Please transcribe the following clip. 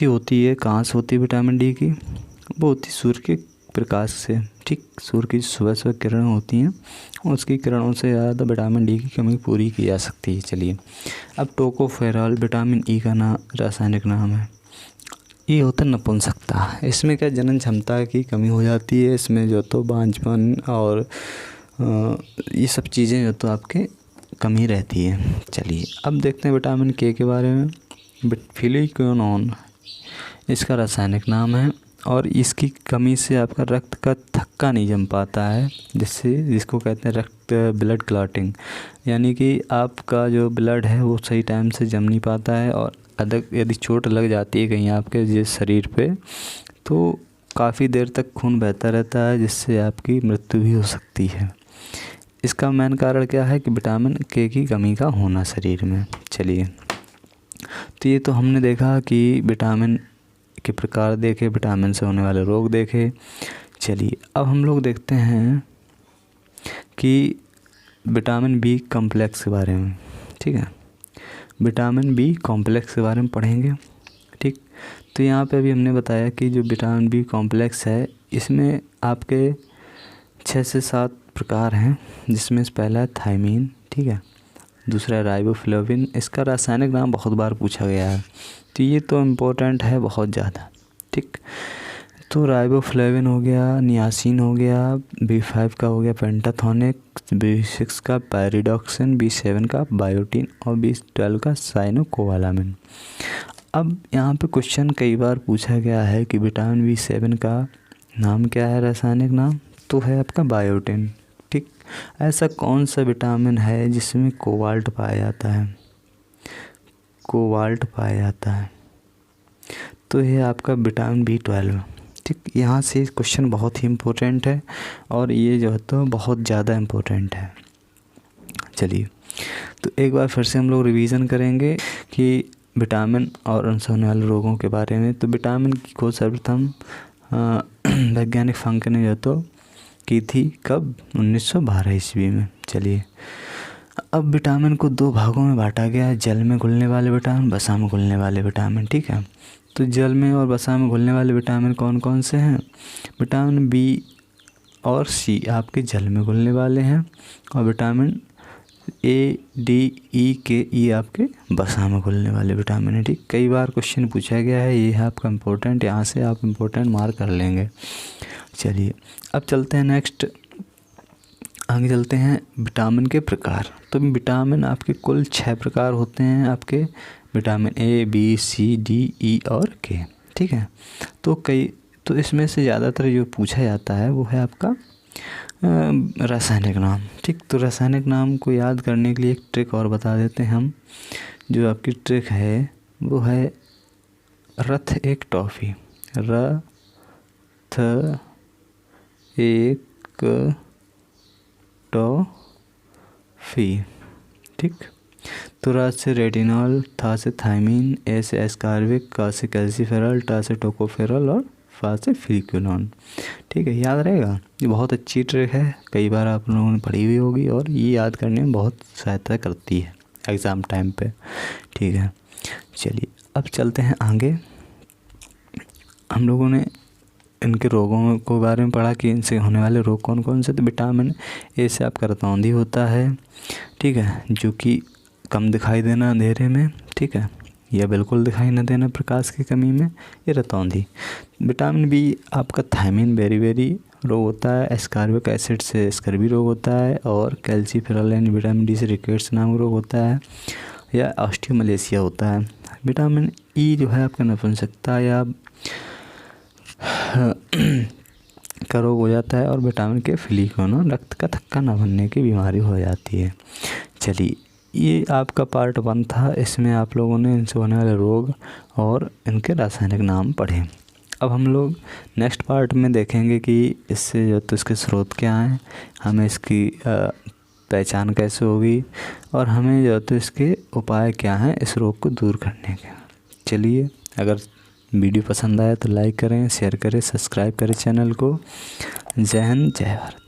ये होती है, कहाँ से होती है विटामिन डी की? वो होती है सूर्य के प्रकाश से। ठीक, सूर्य की सुबह सुबह किरण होती हैं, उसकी किरणों से ज़्यादा विटामिन डी की कमी पूरी की जा सकती है। चलिए, अब टोकोफेरॉल विटामिन ई का रासायनिक नाम है। ये होता है नपुंसकता। इसमें क्या, जनन क्षमता की कमी हो जाती है। इसमें जो तो बांझपन और ये सब चीज़ें जो तो आपके कमी रहती है। चलिए, अब देखते हैं विटामिन के बारे में। फिलिक्विनोन इसका रासायनिक नाम है, और इसकी कमी से आपका रक्त का थक्का नहीं जम पाता है, जिसको कहते हैं ब्लड क्लॉटिंग, यानी कि आपका जो ब्लड है वो सही टाइम से जम नहीं पाता है, और अधिक यदि चोट लग जाती है कहीं आपके जिस शरीर पे, तो काफ़ी देर तक खून बहता रहता है, जिससे आपकी मृत्यु भी हो सकती है। इसका मेन कारण क्या है कि विटामिन के की कमी का होना शरीर में। चलिए, तो ये तो हमने देखा कि विटामिन के प्रकार देखे, विटामिन से होने वाले रोग देखे। चलिए, अब हम लोग देखते हैं कि विटामिन बी कॉम्प्लेक्स के बारे में। ठीक है, विटामिन बी कॉम्प्लेक्स के बारे में पढ़ेंगे। ठीक, तो यहाँ पे अभी हमने बताया कि जो विटामिन बी कॉम्प्लेक्स है, इसमें आपके 6 से 7 प्रकार हैं, जिसमें से पहला है थायमीन। ठीक है, दूसरा है राइबोफ्लेविन। इसका रासायनिक नाम बहुत बार पूछा गया है, तो ये तो इम्पोर्टेंट है बहुत ज़्यादा। ठीक, तो राइबोफ्लेविन हो गया, नियासिन हो गया, B5 का हो गया पेंटाथोनिक, B6 का पायरिडॉक्सिन, B7 का बायोटिन और B12 का साइनोकोबालामिन। अब यहाँ पे क्वेश्चन कई बार पूछा गया है कि विटामिन B7 का नाम क्या है, रासायनिक नाम? तो है आपका बायोटिन। ठीक, ऐसा कौन सा विटामिन है जिसमें कोबाल्ट पाया जाता है? कोबाल्ट पाया जाता है, तो ये आपका विटामिन B12। ठीक, यहाँ से क्वेश्चन बहुत ही इम्पोर्टेंट है, और ये जो है तो बहुत ज़्यादा इम्पोर्टेंट है। चलिए, तो एक बार फिर से हम लोग रिवीजन करेंगे कि विटामिन और उनसे होने वाले रोगों के बारे में। तो विटामिन की खोज सर्वप्रथम वैज्ञानिक फंक ने जो तो की थी, कब? 1912 ईस्वी में। चलिए, अब विटामिन को 2 भागों में बांटा गया है, जल में घुलने वाले विटामिन, वसा में घुलने वाले विटामिन। ठीक है, तो जल में और वसा में घुलने वाले विटामिन कौन कौन से हैं? विटामिन बी और सी आपके जल में घुलने वाले हैं, और विटामिन ए, डी, ई, के, ई आपके वसा में घुलने वाले विटामिन है। ठीक, कई बार क्वेश्चन पूछा गया है, ये है आपका इम्पोर्टेंट, यहाँ से आप इम्पोर्टेंट मार्क कर लेंगे। चलिए, अब चलते हैं नेक्स्ट, आगे चलते हैं विटामिन के प्रकार। तो विटामिन आपके कुल 6 प्रकार होते हैं आपके, vitamin A, B, C, D, E और के। ठीक है, तो इसमें से ज़्यादातर जो पूछा जाता है वो है आपका रासायनिक नाम। ठीक, तो रासायनिक नाम को याद करने के लिए एक ट्रिक और बता देते हैं हम। जो आपकी ट्रिक है वो है रथ एक टॉफ़ी। रथ एक टॉफ़ी। ठीक, तो रा से रेटिनॉल, था से थायमीन, ए से एस्कार्बिक, का से कैल्सीफेरॉल, टा से टोकोफेरॉल और फा से फिलिक्विनोन। ठीक है, याद रहेगा। ये बहुत अच्छी ट्रिक है, कई बार आप लोगों ने पढ़ी हुई होगी, और ये याद करने में बहुत सहायता करती है एग्ज़ाम टाइम पे। ठीक है, चलिए, अब चलते हैं आगे। हम लोगों ने इनके रोगों के बारे में पढ़ा कि इनसे होने वाले रोग कौन कौन से। तो विटामिन ए से आपका रतौंधी होता है। ठीक है, जो कि कम दिखाई देना अंधेरे में। ठीक है, या बिल्कुल दिखाई न देना प्रकाश की कमी में, ये रतौंधी। विटामिन बी आपका थायमीन बेरी रोग होता है, एस्कार्बिक एसिड से स्कर्वी रोग होता है, और कैल्सीफेरॉल यानी विटामिन डी से रिकेट्स नामक रोग होता है, या ऑस्टियोमलेशिया होता है। विटामिन ई जो है आपका नपुंसकता या का रोग हो जाता है, और विटामिन के फिलिक्विनोन रक्त का थक्का न बनने की बीमारी हो जाती है। चलिए, ये आपका पार्ट 1 था। इसमें आप लोगों ने इनसे होने वाले रोग और इनके रासायनिक नाम पढ़े। अब हम लोग नेक्स्ट पार्ट में देखेंगे कि इससे जो तो इसके स्रोत क्या हैं, हमें इसकी पहचान कैसे होगी, और हमें जो तो इसके उपाय क्या हैं इस रोग को दूर करने के। चलिए, अगर वीडियो पसंद आया तो लाइक करें, शेयर करें, सब्सक्राइब करें चैनल को। जय हिंद, जय भारत।